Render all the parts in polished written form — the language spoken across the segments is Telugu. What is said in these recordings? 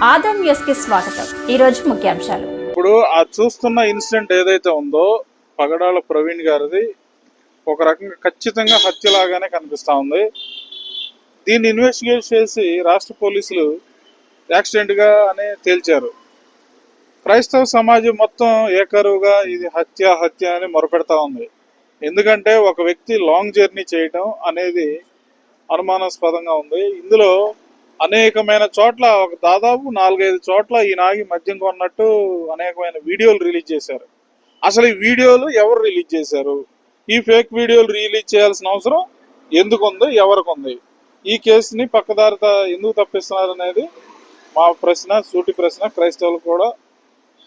ఆదాం న్యూస్ కి స్వాగతం. ఈ రోజు ముఖ్యాంశాలు. ఇప్పుడు ఆ చూస్తున్న ఇన్సిడెంట్ ఏదైతే ఉందో పగడాల ప్రవీణ్ గారిది ఒక రకంగా ఖచ్చితంగా హత్యలాగానే కనిపిస్తా ఉంది. దీన్ని ఇన్వెస్టిగేట్ చేసి రాష్ట్ర పోలీసులు యాక్సిడెంట్ గా అని తేల్చారు. క్రైస్తవ సమాజం మొత్తం ఏకరువుగా ఇది హత్య అని మొరపెడతా ఉంది. ఎందుకంటే ఒక వ్యక్తి లాంగ్ జర్నీ చేయటం అనేది అనుమానాస్పదంగా ఉంది. ఇందులో అనేకమైన చోట్ల దాదాపు 4-5 చోట్ల ఈ నాగి మద్యం కొన్నట్టు అనేకమైన వీడియోలు రిలీజ్ చేశారు. అసలు ఈ వీడియోలు ఎవరు రిలీజ్ చేశారు? ఈ ఫేక్ వీడియోలు రిలీజ్ చేయాల్సిన అవసరం ఎందుకు ఉంది, ఎవరికి ఉంది? ఈ కేసుని పక్కదారిత ఎందుకు తప్పిస్తున్నారు అనేది మా ప్రశ్న, సూటి ప్రశ్న, క్రైస్తవులు కూడా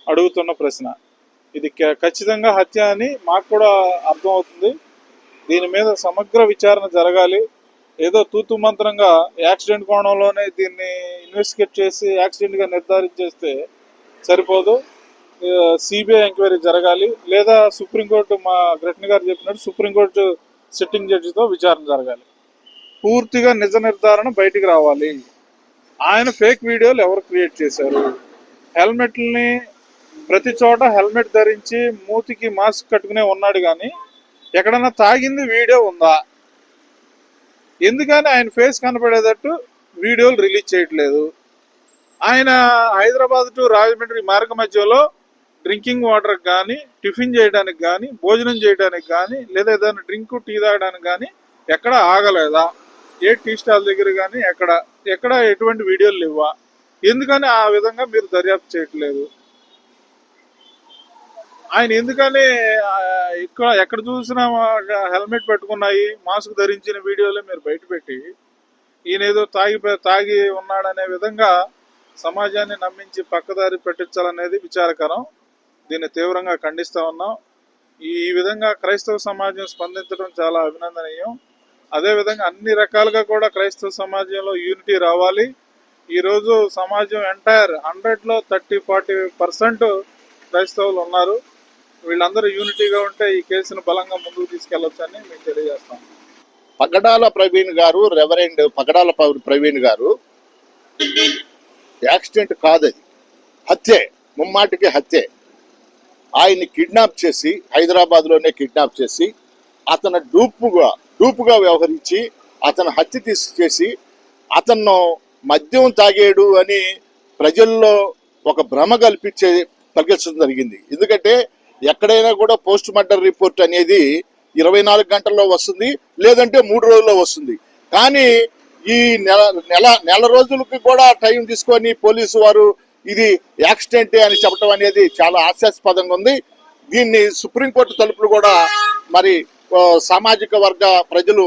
అడుగుతున్న ప్రశ్న. ఇది ఖచ్చితంగా హత్య అని మాకు కూడా అర్థమవుతుంది. దీని మీద సమగ్ర విచారణ జరగాలి. ఏదో తూతు మంత్రంగా యాక్సిడెంట్ కోణంలోనే దీన్ని ఇన్వెస్టిగేట్ చేసి యాక్సిడెంట్గా నిర్ధారించేస్తే సరిపోదు. సిబిఐ ఎంక్వైరీ జరగాలి, లేదా సుప్రీంకోర్టు మా కృష్ణ గారు చెప్పినట్టు సుప్రీంకోర్టు సిట్టింగ్ జడ్జితో విచారణ జరగాలి. పూర్తిగా నిజ నిర్ధారణ బయటికి రావాలి. ఆయన ఫేక్ వీడియోలు ఎవరు క్రియేట్ చేశారు? హెల్మెట్లని ప్రతి చోట హెల్మెట్ ధరించి మూతికి మాస్క్ కట్టుకునే ఉన్నాడు, కానీ ఎక్కడన్నా తాగింది వీడియో ఉందా? ఎందుకని ఆయన ఫేస్ కనపడేటట్టు వీడియోలు రిలీజ్ చేయట్లేదు? ఆయన హైదరాబాద్ టు రాజమండ్రి మార్గ మధ్యలో డ్రింకింగ్ వాటర్కి కానీ, టిఫిన్ చేయడానికి కానీ, భోజనం చేయడానికి కానీ, లేదా ఏదైనా డ్రింక్ టీ తాగడానికి కానీ ఎక్కడ ఆగలేదా? ఏ టీ స్టాల్ దగ్గర కానీ ఎక్కడ ఎటువంటి వీడియోలు లేవా? ఎందుకని ఆ విధంగా మీరు దర్యాప్తు చేయట్లేదు? ఆయన ఎందుకని ఎక్కడ చూసినా హెల్మెట్ పెట్టుకున్నాయి, మాస్క్ ధరించిన వీడియోలే మీరు బయట పెట్టి ఈయన ఏదో తాగి ఉన్నాడనే విధంగా సమాజాన్ని నమ్మించి పక్కదారి పెట్టించాలనేది విచారకరం. దీన్ని తీవ్రంగా ఖండిస్తా ఉన్నాం. ఈ విధంగా క్రైస్తవ సమాజం స్పందించడం చాలా అభినందనీయం. అదేవిధంగా అన్ని రకాలుగా కూడా క్రైస్తవ సమాజంలో యూనిటీ రావాలి. ఈరోజు సమాజం ఎంటైర్ 100లో 30-40% క్రైస్తవులు ఉన్నారు. వీళ్ళందరూ యూనిటీగా ఉంటే ఈ కేసును బలంగా ముందుకు తీసుకెళ్లొచ్చని మీకు తెలియజేస్తాం. పగడాల ప్రవీణ్ గారు, రెవరెండ్ పగడాల ప్రవీణ్ గారు యాక్సిడెంట్ కాదది, హత్యే, ముమ్మాటికి హత్యే. ఆయన్ని కిడ్నాప్ చేసి హైదరాబాద్లోనే కిడ్నాప్ చేసి అతను డూపుగా వ్యవహరించి అతను హత్య చేసి అతను మద్యం తాగాడు అని ప్రజల్లో ఒక భ్రమ కలిగించడం జరిగింది. ఎందుకంటే ఎక్కడైనా కూడా పోస్ట్ మార్టం రిపోర్ట్ అనేది 24 గంటల్లో వస్తుంది, లేదంటే 3 రోజుల్లో వస్తుంది. కానీ ఈ నెల రోజులకి కూడా టైం తీసుకొని పోలీసు వారు ఇది యాక్సిడెంటే అని చెప్పడం అనేది చాలా హాస్యాస్పదంగా ఉంది. దీన్ని సుప్రీంకోర్టు తలుపులు కూడా మరి సామాజిక వర్గ ప్రజలు,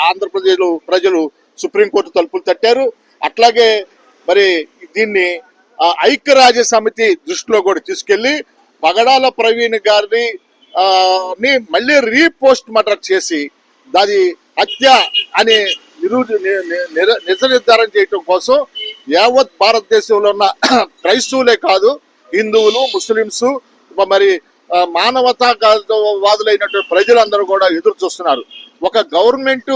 ఆంధ్రప్రదేశ్ ప్రజలు సుప్రీంకోర్టు తలుపులు తట్టారు. అట్లాగే మరి దీన్ని ఐక్యరాజ్య సమితి దృష్టిలో కూడా తీసుకెళ్లి పగడాల ప్రవీణ్ గారిని మళ్ళీ రీపోస్ట్ మార్టం చేసి దాని హత్య అనే నిజ నిర్ధారణ చేయటం కోసం యావత్ భారతదేశంలో ఉన్న క్రైస్తవులే కాదు, హిందువులు, ముస్లింస్, మరి మానవతావాదులైనటువంటి ప్రజలందరూ కూడా ఎదురు చూస్తున్నారు. ఒక గవర్నమెంట్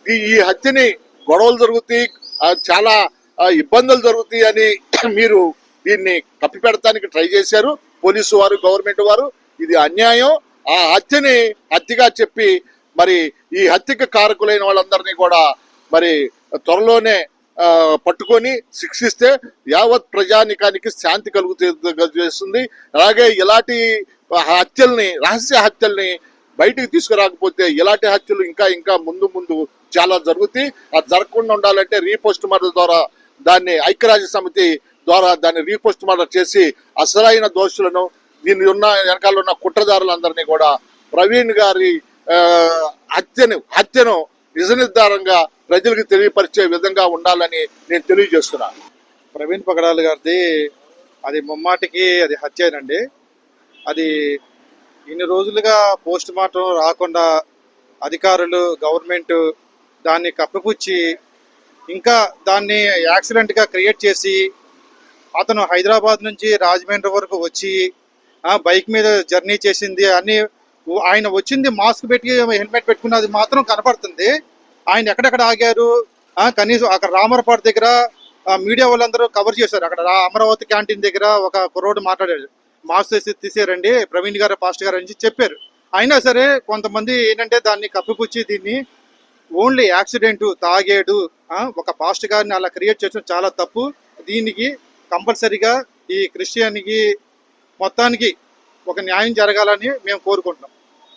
ఈ హత్యని గొడవలు జరుగుతాయి, చాలా ఇబ్బందులు జరుగుతాయి అని మీరు దీన్ని కప్పిపెడతానికి ట్రై చేశారు పోలీసు వారు, గవర్నమెంట్ వారు. ఇది అన్యాయం. ఆ హత్యని హత్యగా చెప్పి మరి ఈ హత్యకు కారకులైన వాళ్ళందరినీ కూడా మరి త్వరలోనే పట్టుకొని శిక్షిస్తే యావత్ ప్రజానికానికి శాంతి కలుగుతుంది. అలాగే ఇలాంటి హత్యల్ని, రహస్య హత్యల్ని బయటికి తీసుకురాకపోతే ఇలాంటి హత్యలు ఇంకా ముందు చాలా జరుగుతాయి. అది జరగకుండా ఉండాలంటే రీపోస్ట్ మార్టం ద్వారా దాన్ని ఐక్యరాజ్య సమితి ద్వారా దాన్ని రీపోస్ట్ మార్టం చేసి అసలైన దోషులను, దీని వెనకాల ఉన్న కుట్రదారులందరినీ కూడా ప్రవీణ్ గారి హత్యను నిజ నిర్ధారంగా ప్రజలకు తెలియపరిచే విధంగా ఉండాలని నేను తెలియజేస్తున్నాను. ప్రవీణ్ పగడాల గారిది అది ముమ్మాటికి అది హత్యేనండి. అది ఇన్ని రోజులుగా పోస్ట్ మార్టం రాకుండా అధికారులు, గవర్నమెంట్ దాన్ని కప్పిపుచ్చి ఇంకా దాన్ని యాక్సిడెంట్గా క్రియేట్ చేసి అతను హైదరాబాద్ నుంచి రాజమండ్రి వరకు వచ్చి బైక్ మీద జర్నీ చేసింది అని, ఆయన వచ్చింది మాస్క్ పెట్టి హెల్మెట్ పెట్టుకున్నది మాత్రం కనపడుతుంది. ఆయన ఎక్కడెక్కడ ఆగారు, కనీసం అక్కడ రామర్పాడు దగ్గర మీడియా వాళ్ళందరూ కవర్ చేశారు. అక్కడ అమరావతి క్యాంటీన్ దగ్గర ఒక కుర్రోడు మాట్లాడాడు, మాస్క్ తీసేరండి ప్రవీణ్ గారు పాస్టర్ గారు అని చెప్పారు. అయినా సరే కొంతమంది ఏంటంటే దాన్ని కప్పిపుచ్చి దీన్ని ఓన్లీ యాక్సిడెంట్ తాగాడు ఒక పాస్టర్ గారిని అలా క్రియేట్ చేయడం చాలా తప్పు. దీనికి కంపల్సరీగా ఈ క్రిస్టియన్కి మొత్తానికి ఒక న్యాయం జరగాలని మేము కోరుకుంటున్నాం.